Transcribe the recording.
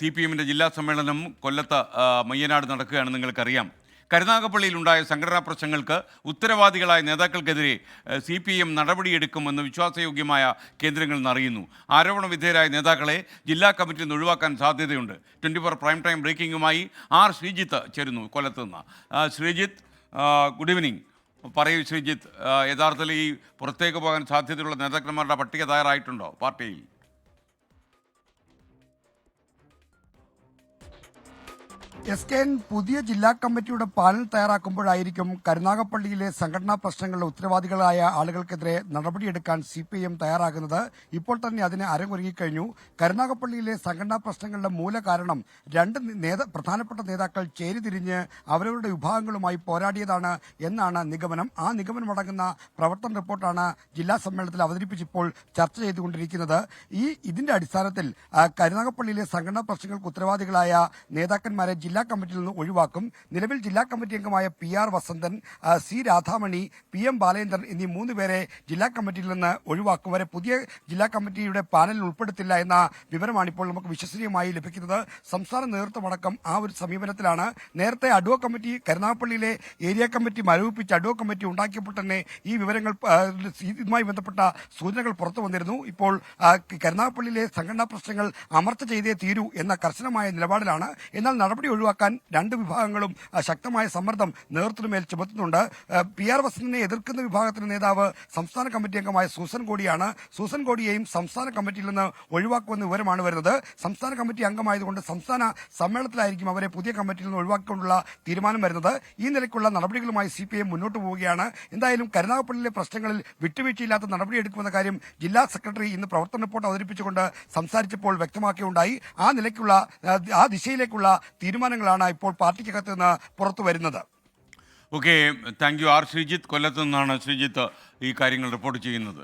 CPM-ന്റെ ജില്ലാ സമ്മേളനം കൊല്ലത്ത് മയ്യനാട് നടക്കുകയാണ്. നിങ്ങൾക്കറിയാം, കരുനാഗപ്പള്ളിയിലുണ്ടായ സംഘടനാ പ്രശ്നങ്ങൾക്ക് ഉത്തരവാദികളായ നേതാക്കൾക്കെതിരെ CPM നടപടിയെടുക്കുമെന്ന് വിശ്വാസയോഗ്യമായ കേന്ദ്രങ്ങളിൽ നിന്ന് അറിയുന്നു. ആരോപണ വിധേയരായ നേതാക്കളെ ജില്ലാ കമ്മിറ്റിയിൽ നിന്ന് ഒഴിവാക്കാൻ സാധ്യതയുണ്ട്. 24 പ്രൈം ടൈം ബ്രേക്കിംഗുമായി ശ്രീജിത്ത് ചേരുന്നു കൊല്ലത്ത് നിന്ന്. Sreejith, good evening. പറയൂ ശ്രീജിത്ത്, യഥാർത്ഥത്തിൽ ഈ പുറത്തേക്ക് പോകാൻ സാധ്യതയുള്ള നേതാക്കന്മാരുടെ പട്ടിക തയ്യാറായിട്ടുണ്ടോ പാർട്ടിയിൽ? SKN പുതിയ ജില്ലാ കമ്മിറ്റിയുടെ പാനൽ തയ്യാറാക്കുമ്പോഴായിരിക്കും കരുനാഗപ്പള്ളിയിലെ സംഘടനാ പ്രശ്നങ്ങളുടെ ഉത്തരവാദികളായ ആളുകൾക്കെതിരെ നടപടിയെടുക്കാൻ CPM തയ്യാറാകുന്നത്. ഇപ്പോൾ തന്നെ അതിന് അരങ്ങൊരുങ്ങിക്കഴിഞ്ഞു. കരുനാഗപ്പള്ളിയിലെ സംഘടനാ പ്രശ്നങ്ങളുടെ മൂല കാരണം രണ്ട് പ്രധാനപ്പെട്ട നേതാക്കൾ ചേരിതിരിഞ്ഞ് അവരവരുടെ വിഭാഗങ്ങളുമായി പോരാടിയതാണ് എന്നാണ് നിഗമനം. ആ നിഗമനമടങ്ങുന്ന പ്രവർത്തന റിപ്പോർട്ടാണ് ജില്ലാ സമ്മേളനത്തിൽ അവതരിപ്പിച്ചിപ്പോൾ ചർച്ച ചെയ്തുകൊണ്ടിരിക്കുന്നത്. ഇതിന്റെ അടിസ്ഥാനത്തിൽ കരുനാഗപ്പള്ളിയിലെ സംഘടനാ പ്രശ്നങ്ങൾക്ക് ഉത്തരവാദികളായ നേതാക്കന്മാരെ ജില്ലാ കമ്മിറ്റിയിൽ നിന്ന് ഒഴിവാക്കും. നിലവിൽ ജില്ലാ കമ്മിറ്റി അംഗമായ PR Vasanthan, C Radhamani, PM Balendran എന്നീ 3 പേരെ ജില്ലാ കമ്മിറ്റിയിൽ നിന്ന് ഒഴിവാക്കും. വരെ പുതിയ ജില്ലാ കമ്മിറ്റിയുടെ പാനലിൽ ഉൾപ്പെടുത്തില്ല എന്ന വിവരമാണ് ഇപ്പോൾ നമുക്ക് വിശ്വസനീയമായി ലഭിക്കുന്നത്. സംസ്ഥാന നേതൃത്വമടക്കം ആ ഒരു സമീപനത്തിലാണ്. നേരത്തെ അഡ്വോ കമ്മിറ്റി, കരുനാഗപ്പള്ളിയിലെ ഏരിയ കമ്മിറ്റി മരവിപ്പിച്ച് അഡ്വോ കമ്മിറ്റി ഉണ്ടാക്കിയപ്പോൾ തന്നെ ഈ വിവരങ്ങൾ, ഇതുമായി ബന്ധപ്പെട്ട സൂചനകൾ പുറത്തു വന്നിരുന്നു. ഇപ്പോൾ കരുനാഗപ്പള്ളിയിലെ സംഘടനാ പ്രശ്നങ്ങൾ അമർച്ച ചെയ്തേ തീരൂ എന്ന കർശനമായ നിലപാടിലാണ്. എന്നാൽ നടപടി ഒഴിവാക്കാൻ രണ്ട് വിഭാഗങ്ങളും ശക്തമായ സമ്മർദ്ദം നേതൃത്വത്തിനുമേൽ ചുമത്തുന്നുണ്ട്. PR വസന്തനെ എതിർക്കുന്ന വിഭാഗത്തിന്റെ നേതാവ് സംസ്ഥാന കമ്മിറ്റി അംഗമായ സൂസൻ കോടിയാണ്. സൂസൻ കോടിയെയും സംസ്ഥാന കമ്മിറ്റിയിൽ നിന്ന് ഒഴിവാക്കുമെന്ന വിവരമാണ് വരുന്നത്. സംസ്ഥാന കമ്മിറ്റി അംഗമായതുകൊണ്ട് സംസ്ഥാന സമ്മേളനത്തിലായിരിക്കും അവരെ പുതിയ കമ്മിറ്റിയിൽ നിന്ന് ഒഴിവാക്കിക്കൊണ്ടുള്ള തീരുമാനം വരുന്നത്. ഈ നിലയ്ക്കുള്ള നടപടികളുമായി CPM മുന്നോട്ട് പോവുകയാണ്. എന്തായാലും കരുനാഗപ്പള്ളിയിലെ പ്രശ്നങ്ങളിൽ വിട്ടുവീഴ്ചയില്ലാത്ത നടപടിയെടുക്കുമെന്ന കാര്യം ജില്ലാ സെക്രട്ടറി ഇന്ന് പ്രവർത്തന റിപ്പോർട്ട് അവതരിപ്പിച്ചുകൊണ്ട് സംസാരിച്ചപ്പോൾ വ്യക്തമാക്കിയുണ്ടായി. ആ ദിശയിലേക്കുള്ള തീരുമാനങ്ങളാണ് ഇപ്പോൾ പാർട്ടിക്കകത്ത് നിന്ന് പുറത്തു വരുന്നത്. Okay, thank you. ശ്രീജിത്ത് കൊല്ലത്ത് നിന്നാണ് ശ്രീജിത്ത് ഈ കാര്യങ്ങൾ റിപ്പോർട്ട് ചെയ്യുന്നത്.